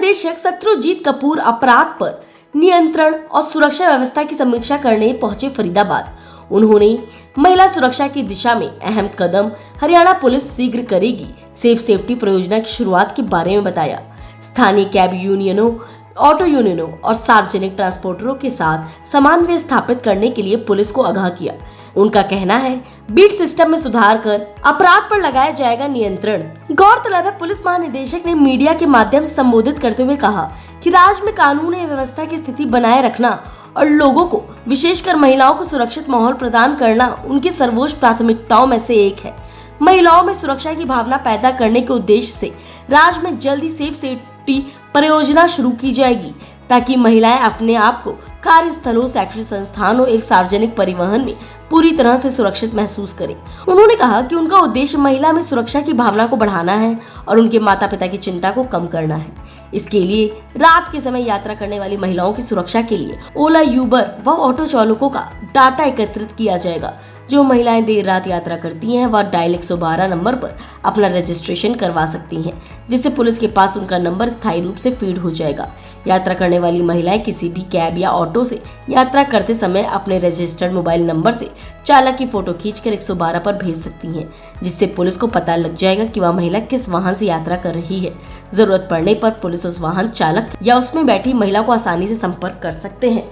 महानिदेशक शत्रुजीत कपूर अपराध पर नियंत्रण और सुरक्षा व्यवस्था की समीक्षा करने पहुंचे फरीदाबाद। उन्होंने महिला सुरक्षा की दिशा में अहम कदम हरियाणा पुलिस शीघ्र करेगी सेफ्टी परियोजना की शुरुआत के बारे में बताया। स्थानीय कैब यूनियनों, ऑटो यूनियनों और सार्वजनिक ट्रांसपोर्टरों के साथ समन्वय स्थापित करने के लिए पुलिस को आगाह किया। उनका कहना है बीट सिस्टम में सुधार कर अपराध पर लगाया जाएगा नियंत्रण। गौरतलब है, पुलिस महानिदेशक ने मीडिया के माध्यम से संबोधित करते हुए कहा कि राज्य में कानून एवं व्यवस्था की स्थिति बनाए रखना और लोगों को, विशेषकर महिलाओं को सुरक्षित माहौल प्रदान करना उनकी सर्वोच्च प्राथमिकताओं में से एक है। महिलाओं में सुरक्षा की भावना पैदा करने के उद्देश्य से राज्य में जल्दी सेफ्टी परियोजना शुरू की जाएगी ताकि महिलाएं अपने आप को कार्यस्थलों, शैक्षणिक संस्थानों एवं सार्वजनिक परिवहन में पूरी तरह से सुरक्षित महसूस करें। उन्होंने कहा कि उनका उद्देश्य महिला में सुरक्षा की भावना को बढ़ाना है और उनके माता पिता की चिंता को कम करना है। इसके लिए रात के समय यात्रा करने वाली महिलाओं की सुरक्षा के लिए ओला, यूबर व ऑटो चालकों का डाटा एकत्रित किया जाएगा। जो महिलाएं देर रात यात्रा करती हैं वह डायल 112 नंबर पर अपना रजिस्ट्रेशन करवा सकती हैं, जिससे पुलिस के पास उनका नंबर स्थायी रूप से फीड हो जाएगा। यात्रा करने वाली महिलाएं किसी भी कैब या ऑटो से यात्रा करते समय अपने रजिस्टर्ड मोबाइल नंबर से चालक की फोटो खींचकर 112 पर भेज सकती हैं, जिससे पुलिस को पता लग जाएगा कि वह महिला किस वाहन से यात्रा कर रही है। जरूरत पड़ने पर पुलिस उस वाहन चालक या उसमें बैठी महिला को आसानी से संपर्क कर सकते हैं।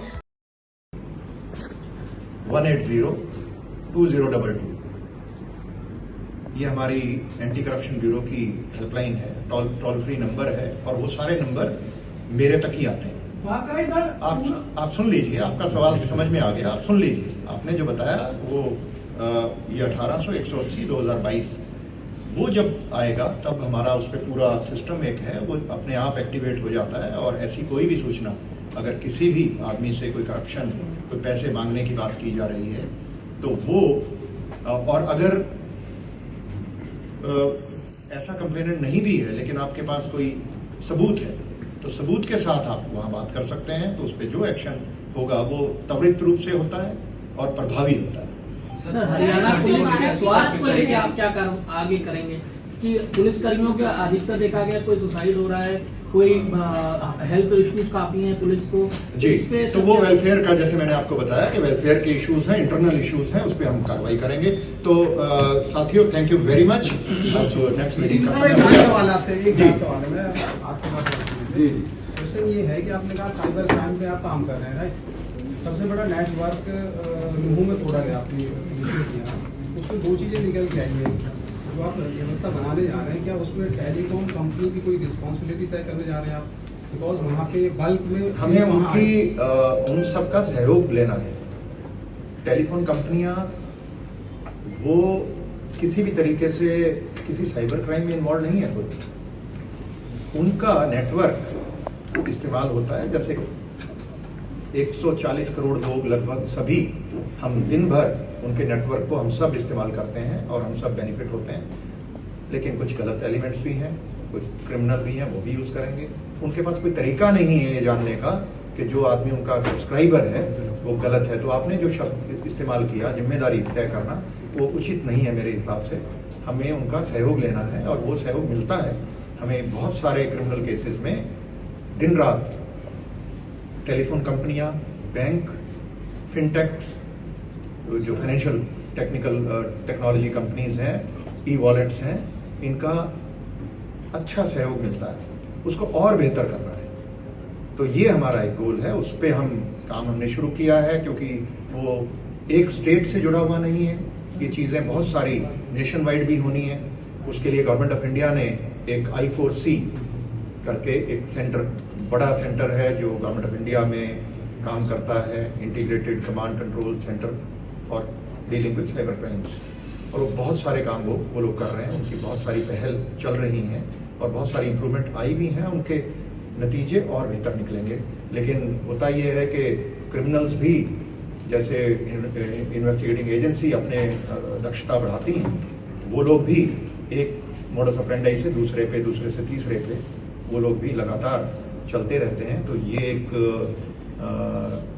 180-2022 ये हमारी एंटी करप्शन ब्यूरो की हेल्पलाइन है, टोल फ्री नंबर है और वो सारे नंबर मेरे तक ही आते हैं। आप सुन लीजिए, आपका सवाल समझ में आ गया, आप सुन लीजिए। आपने जो बताया वो ये 1800-180-2022 वो जब आएगा तब हमारा उस पर पूरा सिस्टम एक है, वो अपने आप एक्टिवेट हो जाता है और ऐसी कोई भी सूचना अगर किसी भी आदमी से कोई करप्शन, कोई पैसे मांगने की बात की जा रही है तो वो, और अगर ऐसा कंप्लेनेंट नहीं भी है लेकिन आपके पास कोई सबूत है तो सबूत के साथ आप वहां बात कर सकते हैं, तो उस पर जो एक्शन होगा वो त्वरित रूप से होता है और प्रभावी होता है। सर, हरियाणा पुलिस के स्वास्थ्य को लेकर आप क्या आगे करेंगे कि पुलिस कर्मियों का अधिकतर देखा गया कोई सुसाइड हो रहा है, कोई हेल्थ इश्यूज काफी हैं पुलिस को जी, तो वो वेलफेयर का, जैसे मैंने आपको बताया कि वेलफेयर के इश्यूज हैं, इंटरनल इश्यूज हैं, उस पर हम कार्रवाई करेंगे। तो साथियों, thank you very much. Next meeting का सवाल आपसे एक सवाल है, मैं आपके पास जी क्वेश्चन ये है कि आपने कहा साइबर क्राइम पे आप काम कर रहे हैं, राइट? सबसे बड़ा नेटवर्क मुंह में तोड़ा गया आपने किया, उसमें दो चीजें निकल के आई है। जो आप व्यवस्था बनाने जा रहे हैं, क्या उसमें टेलीकॉम कंपनी की कोई रिस्पॉन्सिबिलिटी तय करने जा रहे हैं आप? बिकॉज वहाँ पे बल्क में हमें उन सबका सहयोग लेना है। टेलीफोन कंपनियां वो किसी भी तरीके से किसी साइबर क्राइम में इन्वॉल्व नहीं है, उनका नेटवर्क इस्तेमाल होता है। जैसे 140 करोड़ लोग लगभग सभी हम दिन भर उनके नेटवर्क को हम सब इस्तेमाल करते हैं और हम सब बेनिफिट होते हैं, लेकिन कुछ गलत एलिमेंट्स भी हैं, कुछ क्रिमिनल भी हैं, वो भी यूज करेंगे। उनके पास कोई तरीका नहीं है ये जानने का कि जो आदमी उनका सब्सक्राइबर है वो गलत है। तो आपने जो शब्द इस्तेमाल किया, जिम्मेदारी तय करना, वो उचित नहीं है मेरे हिसाब से। हमें उनका सहयोग लेना है और वो सहयोग मिलता है हमें। बहुत सारे क्रिमिनल केसेस में दिन रात टेलीफोन कंपनियां, बैंक, फिनटेक्स, जो फाइनेंशियल टेक्नोलॉजी कंपनीज हैं, ई वॉलेट्स हैं, इनका अच्छा सहयोग मिलता है। उसको और बेहतर करना है, तो ये हमारा एक गोल है। उस पर हम काम हमने शुरू किया है, क्योंकि वो एक स्टेट से जुड़ा हुआ नहीं है। ये चीज़ें बहुत सारी नेशन वाइड भी होनी है। उसके लिए गवर्नमेंट ऑफ इंडिया ने एक I4C करके एक सेंटर, बड़ा सेंटर है जो गवर्नमेंट ऑफ इंडिया में काम करता है, integrated command control centre for dealing with cyber crimes, और वो बहुत सारे काम वो लोग कर रहे हैं। उनकी बहुत सारी पहल चल रही हैं और बहुत सारी इंप्रूवमेंट आई भी हैं, उनके नतीजे और बेहतर निकलेंगे। लेकिन होता ये है कि क्रिमिनल्स भी, जैसे इन्वेस्टिगेटिंग एजेंसी अपने दक्षता बढ़ाती हैं, वो लोग भी एक मोडस ऑपरेंडी से दूसरे से तीसरे पे वो लोग भी लगातार चलते रहते हैं। तो ये एक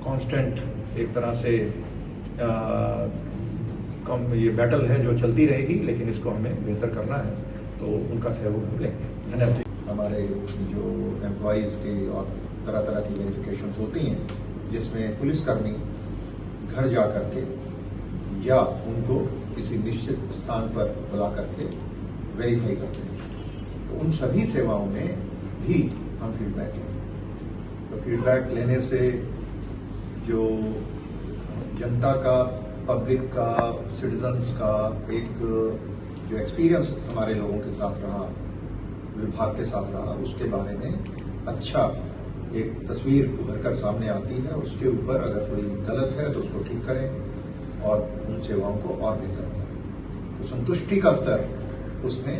कांस्टेंट एक तरह से ये बैटल है जो चलती रहेगी, लेकिन इसको हमें बेहतर करना है, तो उनका सहयोग हम लेंगे। धन्यवाद। हमारे जो एम्प्लॉयज़ की और तरह तरह की वेरिफिकेशन होती हैं, जिसमें पुलिसकर्मी घर जा करके या उनको किसी निश्चित स्थान पर बुला करके वेरीफाई करते हैं। तो उन सभी सेवाओं में भी हम फीडबैक लें। तो फीडबैक लेने से जो जनता का, पब्लिक का, सिटीजन्स का एक जो एक्सपीरियंस हमारे लोगों के साथ रहा, विभाग के साथ रहा, उसके बारे में अच्छा एक तस्वीर उभर कर सामने आती है। उसके ऊपर अगर कोई गलत है तो उसको ठीक करें और उन सेवाओं को और बेहतर बनाएं। तो संतुष्टि का स्तर, उसमें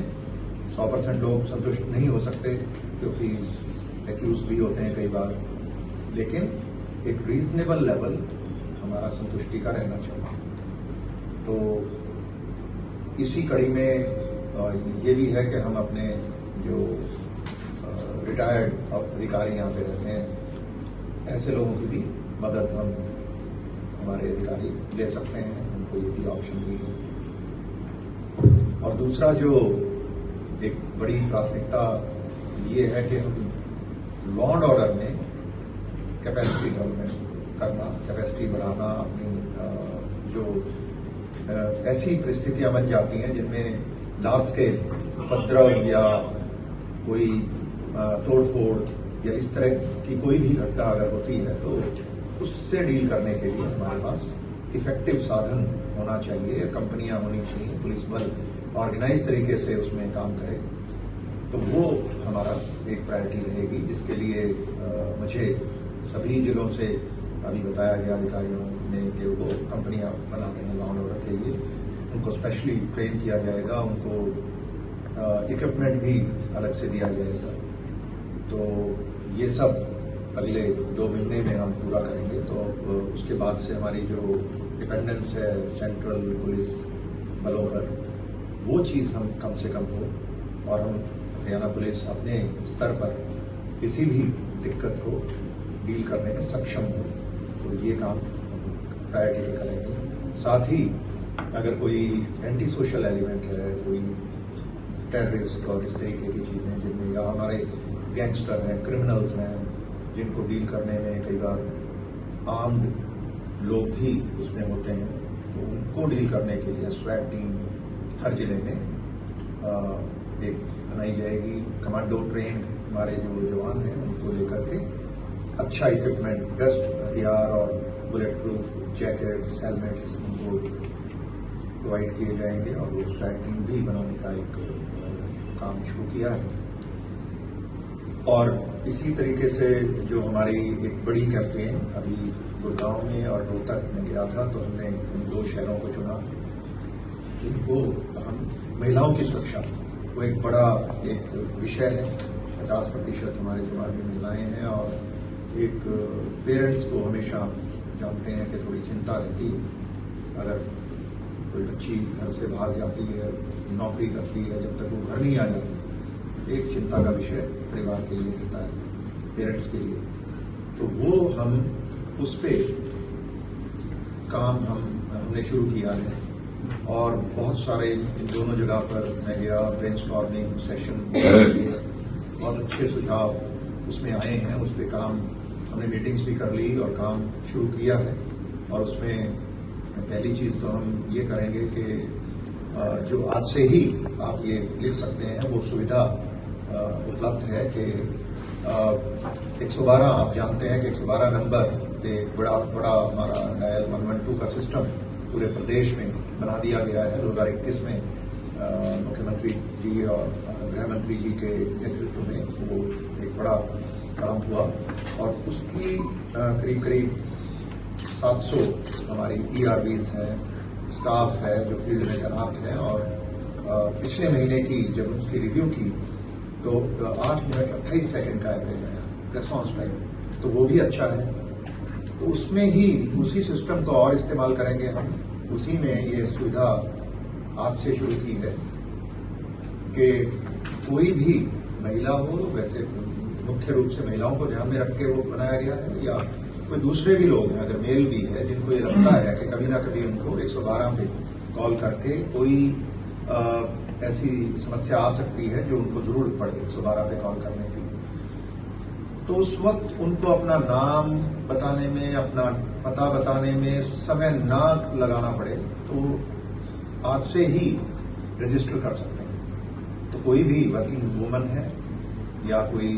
100% लोग संतुष्ट नहीं हो सकते क्योंकि एक्यूज भी होते हैं कई बार, लेकिन एक रीजनेबल लेवल हमारा संतुष्टि का रहना चाहिए। तो इसी कड़ी में ये भी है कि हम अपने जो रिटायर्ड अधिकारी यहाँ पे रहते हैं, ऐसे लोगों की भी मदद हम हमारे अधिकारी ले सकते हैं, उनको ये भी ऑप्शन भी है। और दूसरा जो एक बड़ी प्राथमिकता ये है कि हम लॉ एंड ऑर्डर में कैपेसिटी डेवलपमेंट करना, कैपेसिटी बढ़ाना, अपनी जो ऐसी परिस्थितियां बन जाती हैं जिनमें लार्ज स्केल उपद्रव या कोई तोड़फोड़ या इस तरह की कोई भी घटना अगर होती है तो उससे डील करने के लिए हमारे पास इफेक्टिव साधन होना चाहिए, कंपनियां होनी चाहिए, पुलिस बल ऑर्गेनाइज तरीके से उसमें काम करे। तो वो हमारा एक प्रायोरिटी रहेगी, जिसके लिए मुझे सभी जिलों से अभी बताया गया अधिकारियों ने कि वो कंपनियां बना रहे हैं लॉ एंड ऑर्डर के लिए, उनको स्पेशली ट्रेन किया जाएगा, उनको इक्विपमेंट भी अलग से दिया जाएगा। तो ये सब अगले 2 महीने में हम पूरा करेंगे। तो उसके बाद से हमारी जो डिपेंडेंस है सेंट्रल पुलिस बलों पर, वो चीज़ हम कम से कम हो और हम हरियाणा पुलिस अपने स्तर पर किसी भी दिक्कत को डील करने में सक्षम हो। तो ये काम हम प्रायोरिटी पे करेंगे। साथ ही अगर कोई एंटी सोशल एलिमेंट है, कोई टेररिस्ट और इस तरीके की चीज़ें जिनमें, या हमारे गैंगस्टर हैं, क्रिमिनल्स हैं, जिनको डील करने में कई बार आर्म्ड लोग भी उसमें होते हैं, तो उनको डील करने के लिए स्वैट टीम हर जिले में एक बनाई जाएगी। कमांडो ट्रेन हमारे जो जवान हैं उनको लेकर के अच्छा इक्विपमेंट, बेस्ट हथियार और बुलेट प्रूफ जैकेट्स, हेलमेट्स उनको प्रोवाइड किए जाएंगे और वो स्वैट टीम भी बनाने का एक काम शुरू किया है। और इसी तरीके से जो हमारी एक बड़ी कैंपेन अभी गुड़गांव में और रोहतक में गया था, तो हमने इन 2 शहरों को चुना कि वो हम महिलाओं की सुरक्षा, वो एक बड़ा एक विषय है। 50% हमारे समाज में महिलाएं हैं और एक पेरेंट्स को हमेशा जानते हैं कि थोड़ी चिंता रहती है अगर कोई बच्ची घर से बाहर जाती है, नौकरी करती है, जब तक वो घर नहीं आ जाती, एक चिंता का विषय परिवार के लिए रहता है, पेरेंट्स के लिए। तो वो हम उस पे काम हमने शुरू किया है और बहुत सारे इन दोनों जगह पर मैं गया, ब्रेनस्टॉर्मिंग सेशन किए, बहुत अच्छे सुझाव उसमें आए हैं। उस पर काम हमने मीटिंग्स भी कर ली और काम शुरू किया है। और उसमें पहली चीज़ तो हम ये करेंगे कि जो आज से ही आप ये लिख सकते हैं वो सुविधा उपलब्ध है कि 112, आप जानते हैं कि 112 नंबर एक बड़ा हमारा डायल 112 का सिस्टम पूरे प्रदेश में बना दिया गया है। 2021 में मुख्यमंत्री जी और गृह मंत्री जी के नेतृत्व में वो एक बड़ा काम हुआ और उसकी करीब 700 हमारी ERBs हैं, स्टाफ है जो फील्ड में तैनात है। और पिछले महीने की जब उसकी रिव्यू की तो 8 मिनट 28 सेकंड का एवरेज आया रेस्पॉन्स टाइम, तो वो भी अच्छा है। तो उसमें ही उसी सिस्टम को और इस्तेमाल करेंगे हम। उसी में ये सुविधा आज से शुरू की है कि कोई भी महिला हो, वैसे मुख्य रूप से महिलाओं को ध्यान में रख के वो बनाया गया है, या कोई दूसरे भी लोग हैं, अगर मेल भी है, जिनको ये लगता है कि कभी ना कभी उनको 112 पे कॉल करके कोई ऐसी समस्या आ सकती है जो उनको जरूरत पड़े 112 पे कॉल करने की, तो उस वक्त उनको अपना नाम बताने में, अपना पता बताने में समय ना लगाना पड़े, तो आज से ही रजिस्टर कर सकते हैं। तो कोई भी वर्किंग वुमन है या कोई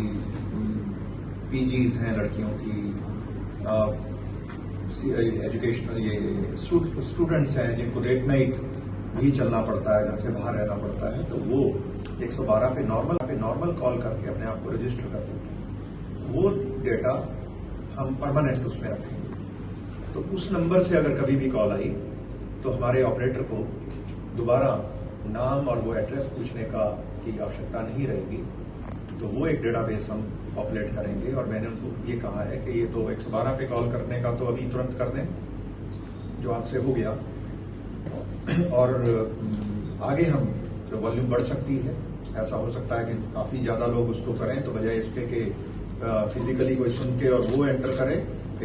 पीजीज हैं लड़कियों की, एजुकेशनल ये स्टूडेंट्स हैं जिनको लेट नाइट भी चलना पड़ता है, घर से बाहर रहना पड़ता है, तो वो 112 पे नॉर्मल कॉल करके अपने आप को रजिस्टर कर सकते हैं। वो डेटा हम परमानेंट उसमें रखेंगे। तो उस नंबर से अगर कभी भी कॉल आई तो हमारे ऑपरेटर को दोबारा नाम और वो एड्रेस पूछने की आवश्यकता नहीं रहेगी। तो वो एक डेटाबेस हम पॉपुलेट करेंगे, और मैंने उनको ये कहा है कि ये तो 112 पे कॉल करने का तो अभी तुरंत कर दें, जो आज से हो गया, और आगे हम जो वॉल्यूम बढ़ सकती है, ऐसा हो सकता है कि काफ़ी ज़्यादा लोग उसको करें, तो बजाय इसके कि फिजिकली कोई सुन के और वो एंटर करे,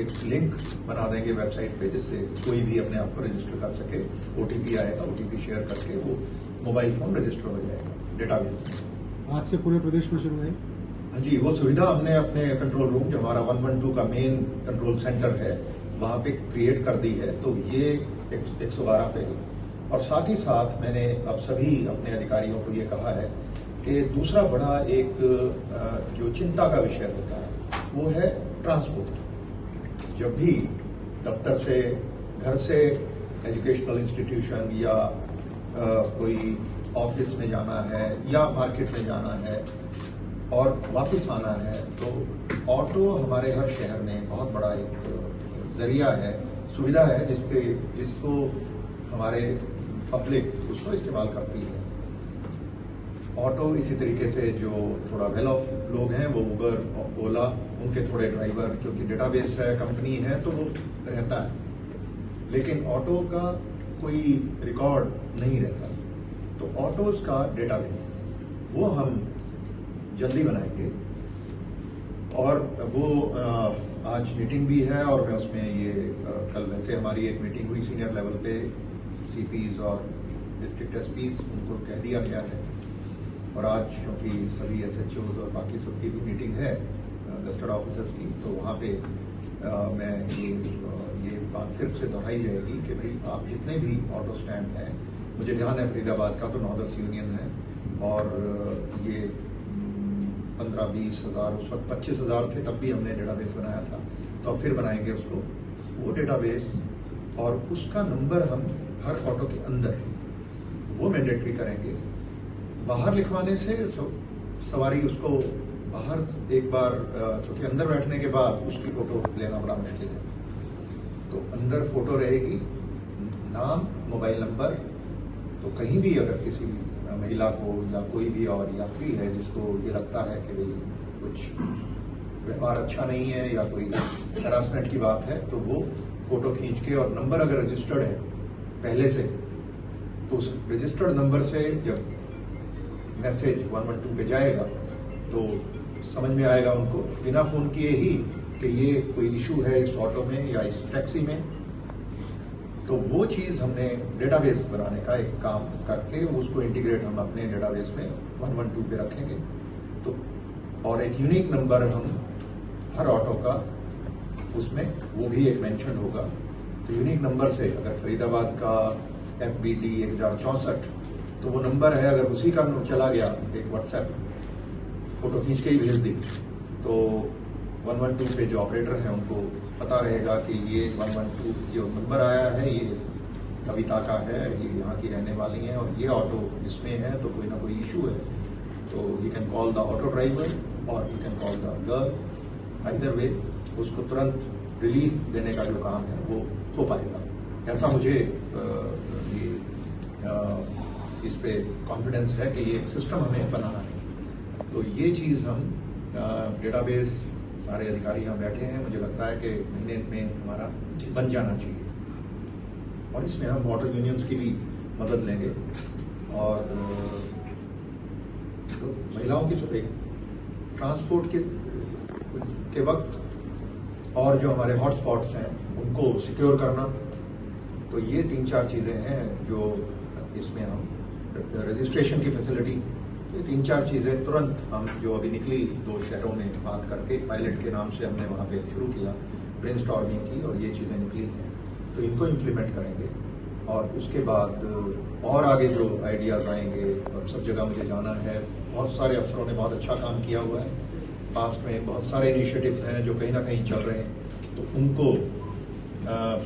एक लिंक बना देंगे वेबसाइट पे जिससे कोई भी अपने आप को रजिस्टर कर सके। ओटीपी आएगा, ओटीपी शेयर करके वो मोबाइल फोन रजिस्टर हो जाएगा डेटाबेस में। आज से पूरे प्रदेश में शुरू है? हाँ जी, वो सुविधा हमने अपने कंट्रोल रूम, जो हमारा 112 का मेन कंट्रोल सेंटर है, वहाँ पे क्रिएट कर दी है। तो ये 112 पे है। और साथ ही साथ मैंने अब सभी अपने अधिकारियों को ये कहा है कि दूसरा बड़ा एक जो चिंता का विषय होता है वो है ट्रांसपोर्ट। जब भी दफ्तर से, घर से एजुकेशनल इंस्टीट्यूशन या कोई ऑफिस में जाना है या मार्केट में जाना है और वापस आना है, तो ऑटो हमारे हर शहर में बहुत बड़ा एक जरिया है, सुविधा है, जिसको हमारे पब्लिक उसको इस्तेमाल करती है। ऑटो इसी तरीके से जो थोड़ा वेल ऑफ लोग हैं वो उबर, ओला, उनके थोड़े ड्राइवर, क्योंकि डेटाबेस है, कंपनी है, तो वो रहता है, लेकिन ऑटो का कोई रिकॉर्ड नहीं रहता। तो ऑटोज का डेटाबेस वो हम जल्दी बनाएंगे, और वो आज मीटिंग भी है, और मैं उसमें ये कल वैसे हमारी एक मीटिंग हुई सीनियर लेवल पे, सीपीज और डिस्ट्रिक्ट एसपीज, उनको कह दिया गया है। और आज क्योंकि सभी एसएचओज और बाकी सबकी भी मीटिंग है गस्टेड ऑफिसर्स की, तो वहाँ पे मैं ये बात फिर से दोहराई जाएगी कि भाई आप जितने भी ऑटो स्टैंड हैं, मुझे ध्यान है फरीदाबाद का तो 9-10 यूनियन है, और ये 15-20 हज़ार, उस वक्त 25 हज़ार थे तब भी हमने डेटाबेस बनाया था, तो अब फिर बनाएंगे उसको, वो डेटाबेस, और उसका नंबर हम हर ऑटो के अंदर वो मैंडेटरी करेंगे। बाहर लिखवाने से सवारी उसको बाहर एक बार, क्योंकि अंदर बैठने के बाद उसकी फोटो लेना बड़ा मुश्किल है, तो अंदर फोटो रहेगी, नाम, मोबाइल नंबर। तो कहीं भी अगर किसी महिला को या कोई भी और यात्री है जिसको ये लगता है कि भाई कुछ व्यवहार अच्छा नहीं है या कोई हैरासमेंट की बात है, तो वो फोटो खींच के, और नंबर अगर रजिस्टर्ड है पहले से, तो उस रजिस्टर्ड नंबर से जब मैसेज 112 पे जाएगा तो समझ में आएगा उनको बिना फोन किए ही कि ये कोई इशू है इस ऑटो में या इस टैक्सी में। तो वो चीज़ हमने डेटाबेस बनाने का एक काम करके उसको इंटीग्रेट हम अपने डेटाबेस में 112 पे रखेंगे। तो और एक यूनिक नंबर हम हर ऑटो का, उसमें वो भी एक मेंशन होगा। तो यूनिक नंबर से अगर फरीदाबाद का FBD 1064, तो वो नंबर है, अगर उसी का चला गया एक व्हाट्सएप, फोटो खींच के ही भेज दी, तो 112 पे जो ऑपरेटर हैं उनको पता रहेगा कि ये 112 जो नंबर आया है ये कविता का है, ये यहाँ की रहने वाली हैं, और ये ऑटो इसमें है, तो कोई ना कोई इशू है, तो you can call the auto driver और you can call the girl. Either way उसको तुरंत रिलीफ देने का जो काम है वो हो पाएगा। ऐसा मुझे इस पे कॉन्फिडेंस है कि ये सिस्टम हमें बनाना है। तो ये चीज़ हम डेटाबेस, सारे अधिकारी यहाँ बैठे हैं, मुझे लगता है कि महीने में हमारा बन जाना चाहिए, और इसमें हम ऑटो यूनियंस की भी मदद लेंगे। और तो महिलाओं की एक ट्रांसपोर्ट के वक्त और जो हमारे हॉटस्पॉट्स हैं उनको सिक्योर करना, तो ये 3-4 चीज़ें हैं जो इसमें हम रजिस्ट्रेशन की फैसिलिटी, ये 3-4 चीज़ें तुरंत हम जो अभी निकली 2 शहरों में बात करके पायलट के नाम से हमने वहाँ पे शुरू किया, ब्रेनस्टॉर्मिंग की और ये चीज़ें निकली हैं, तो इनको इम्प्लीमेंट करेंगे। और उसके बाद और आगे जो आइडियाज़ आएंगे, और सब जगह मुझे जाना है, बहुत सारे अफसरों ने बहुत अच्छा काम किया हुआ है, पास में बहुत सारे इनिशिएटिव्स हैं जो कहीं ना कहीं चल रहे हैं, तो उनको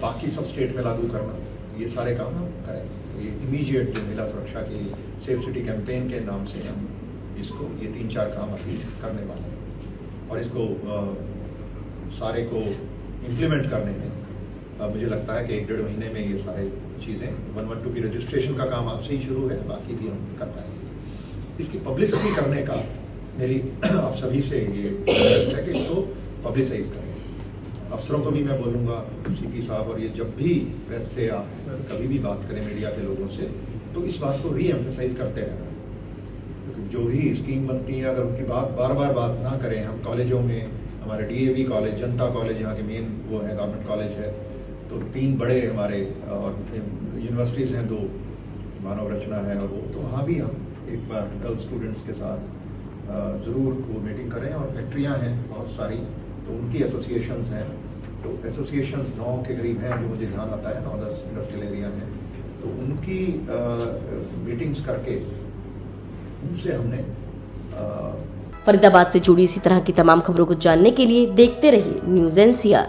बाकी सब स्टेट में लागू करना, ये सारे काम हम करेंगे। तो ये इमीडिएट जो महिला सुरक्षा के सेफ सिटी कैंपेन के नाम से हम इसको ये 3-4 काम अभी करने वाले हैं, और इसको सारे को इम्प्लीमेंट करने में मुझे लगता है कि 1-1.5 महीने में ये सारे चीज़ें 112 की रजिस्ट्रेशन का काम आपसे ही शुरू है, बाकी भी हम कर पाएंगे। इसकी पब्लिसिटी करने का मेरी आप सभी से ये है कि इसको पब्लिसाइज करें। अफसरों को भी मैं बोलूँगा, सीपी साहब, और ये जब भी प्रेस से आप कभी भी बात करें मीडिया के लोगों से, तो इस बात को री-एम्फेसाइज करते रहना, क्योंकि जो भी स्कीम बनती है अगर उनकी बार बार बात ना करें, हम कॉलेजों में, हमारे DAV कॉलेज, जनता कॉलेज यहाँ के मेन वो है, गवर्नमेंट कॉलेज है, तो 3 बड़े हमारे और यूनिवर्सिटीज़ हैं, 2 मानव रचना है, और वो तो वहाँ भी हम एक बार गर्ल्स स्टूडेंट्स के साथ ज़रूर वो मीटिंग करें। और फैक्ट्रियाँ हैं बहुत सारी, तो उनकी एसोसिएशंस हैं, तो एसोसिएशंस 9 के करीब हैं जो मुझे ध्यान आता है, 9-10 इंडस्ट्रियल एरिया हैं, तो उनकी मीटिंग्स करके उनसे हमने फरीदाबाद से जुड़ी इसी तरह की तमाम खबरों को जानने के लिए देखते रहिए न्यूज़ NCR।